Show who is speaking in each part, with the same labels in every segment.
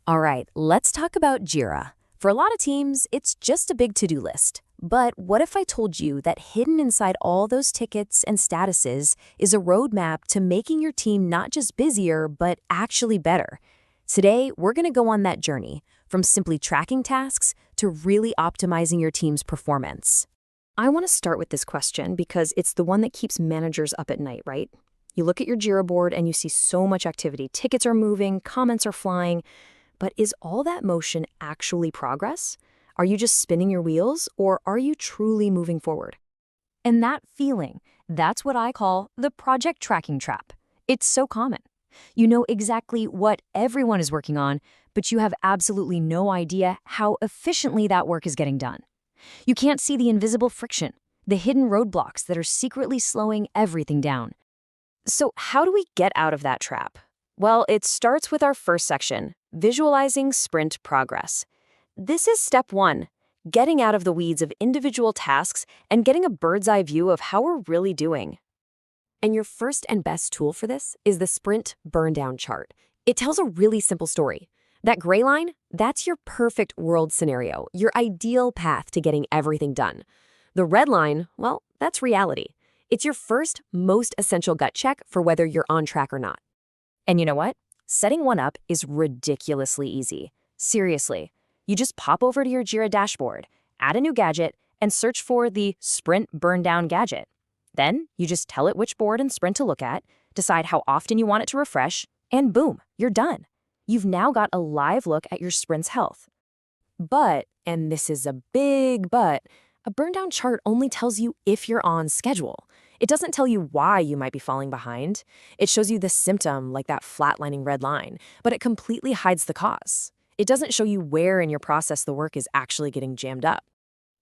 Speaker 1: All right, let's talk about Jira. For a lot of teams, it's just a big to-do list. But what if I told you that hidden inside all those tickets and statuses is a roadmap to making your team not just busier, but actually better? Today, we're going to go on that journey, from simply tracking tasks to really optimizing your team's performance. I want to start with this question because it's the one that keeps managers up at night, right? You look at your Jira board and you see so much activity. Tickets are moving, comments are flying. But is all that motion actually progress? Are you just spinning your wheels, or are you truly moving forward? And that feeling, that's what I call the project tracking trap. It's so common. You know exactly what everyone is working on, but you have absolutely no idea how efficiently that work is getting done. You can't see the invisible friction, the hidden roadblocks that are secretly slowing everything down. So how do we get out of that trap? Well, it starts with our first section, visualizing sprint progress. This is step one, getting out of the weeds of individual tasks and getting a bird's eye view of how we're really doing. And your first and best tool for this is the sprint burn down chart. It tells a really simple story. That gray line, that's your perfect world scenario, your ideal path to getting everything done. The red line, well, that's reality. It's your first, most essential gut check for whether you're on track or not. And you know what? Setting one up is ridiculously easy. Seriously, you just pop over to your Jira dashboard, add a new gadget, and search for the Sprint Burn Down gadget. Then you just tell it which board and sprint to look at, decide how often you want it to refresh, and boom, you're done. You've now got a live look at your sprint's health. But, and this is a big but, a burn down chart only tells you if you're on schedule. It doesn't tell you why you might be falling behind. It shows you the symptom, like that flatlining red line, but it completely hides the cause. It doesn't show you where in your process the work is actually getting jammed up.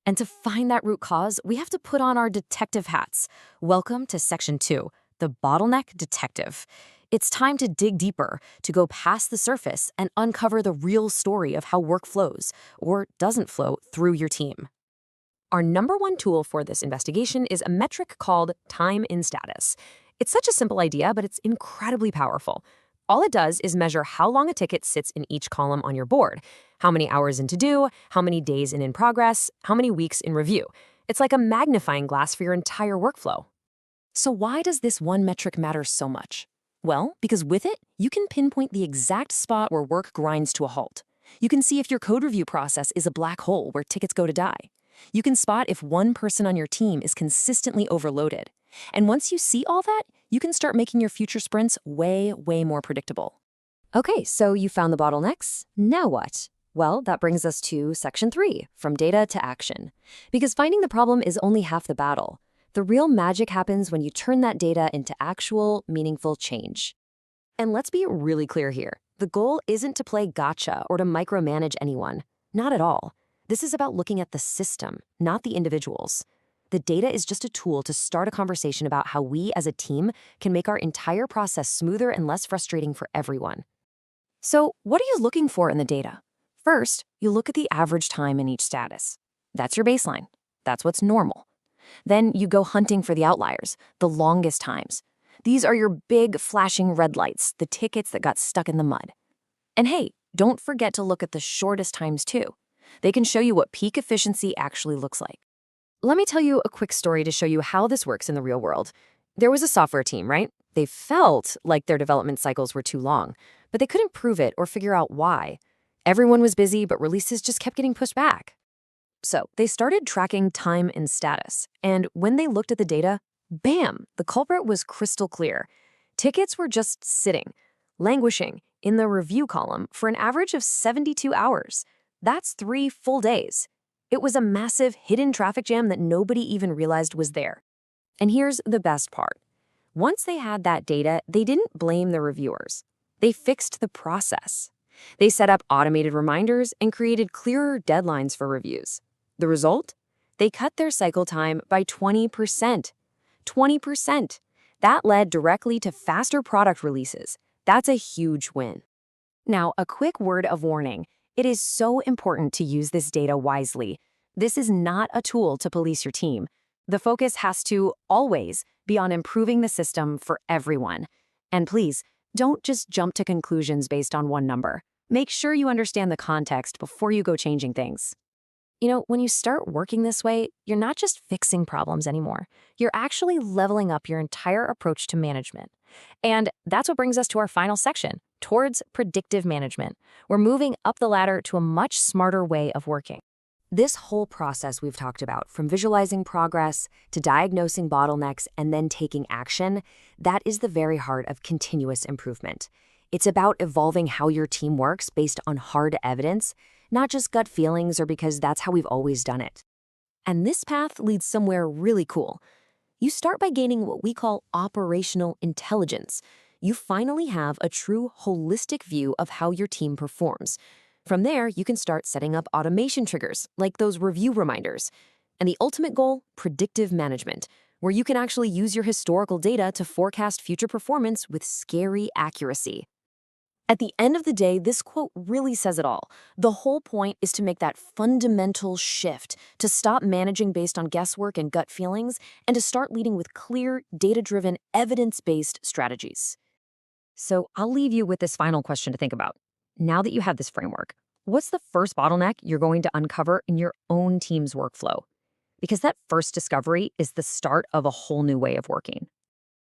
Speaker 1: And to find that root cause, we have to put on our detective hats. Welcome to Section 2, the bottleneck detective. It's time to dig deeper, to go past the surface and uncover the real story of how work flows, or doesn't flow, through your team. Our number one tool for this investigation is a metric called time in status. It's such a simple idea, but it's incredibly powerful. All it does is measure how long a ticket sits in each column on your board, how many hours in to do, how many days in progress, how many weeks in review. It's like a magnifying glass for your entire workflow. So why does this one metric matter so much? Well, because with it, you can pinpoint the exact spot where work grinds to a halt. You can see if your code review process is a black hole where tickets go to die. You can spot if one person on your team is consistently overloaded. And once you see all that, you can start making your future sprints way more predictable. Okay, so you found the bottlenecks. Now what? Well, that brings us to Section 3, from data to action. Because finding the problem is only half the battle. The real magic happens when you turn that data into actual, meaningful change. And let's be really clear here. The goal isn't to play gotcha or to micromanage anyone. Not at all. This is about looking at the system, not the individuals. The data is just a tool to start a conversation about how we as a team can make our entire process smoother and less frustrating for everyone. So, what are you looking for in the data? First, you look at the average time in each status. That's your baseline. That's what's normal. Then you go hunting for the outliers, the longest times. These are your big flashing red lights, the tickets that got stuck in the mud. And hey, don't forget to look at the shortest times too. They can show you what peak efficiency actually looks like. Let me tell you a quick story to show you how this works in the real world. There was a software team, right? They felt like their development cycles were too long, but they couldn't prove it or figure out why. Everyone was busy, but releases just kept getting pushed back. So they started tracking time and status, and when they looked at the data, bam, the culprit was crystal clear. Tickets were just sitting, languishing, in the review column for an average of 72 hours. That's 3 full days. It was a massive hidden traffic jam that nobody even realized was there. And here's the best part. Once they had that data, they didn't blame the reviewers. They fixed the process. They set up automated reminders and created clearer deadlines for reviews. The result? They cut their cycle time by 20%. 20%. That led directly to faster product releases. That's a huge win. Now, a quick word of warning. It is so important to use this data wisely. This is not a tool to police your team. The focus has to always be on improving the system for everyone. And please, don't just jump to conclusions based on one number. Make sure you understand the context before you go changing things. When you start working this way, you're not just fixing problems anymore. You're actually leveling up your entire approach to management. And that's what brings us to our final section, towards predictive management. We're moving up the ladder to a much smarter way of working. This whole process we've talked about, from visualizing progress to diagnosing bottlenecks and then taking action, that is the very heart of continuous improvement. It's about evolving how your team works based on hard evidence, not just gut feelings or because that's how we've always done it. And this path leads somewhere really cool. You start by gaining what we call operational intelligence. You finally have a true holistic view of how your team performs. From there, you can start setting up automation triggers, like those review reminders. And the ultimate goal, predictive management, where you can actually use your historical data to forecast future performance with scary accuracy. At the end of the day, this quote really says it all. The whole point is to make that fundamental shift, to stop managing based on guesswork and gut feelings, and to start leading with clear, data-driven, evidence-based strategies. So I'll leave you with this final question to think about. Now that you have this framework, what's the first bottleneck you're going to uncover in your own team's workflow? Because that first discovery is the start of a whole new way of working.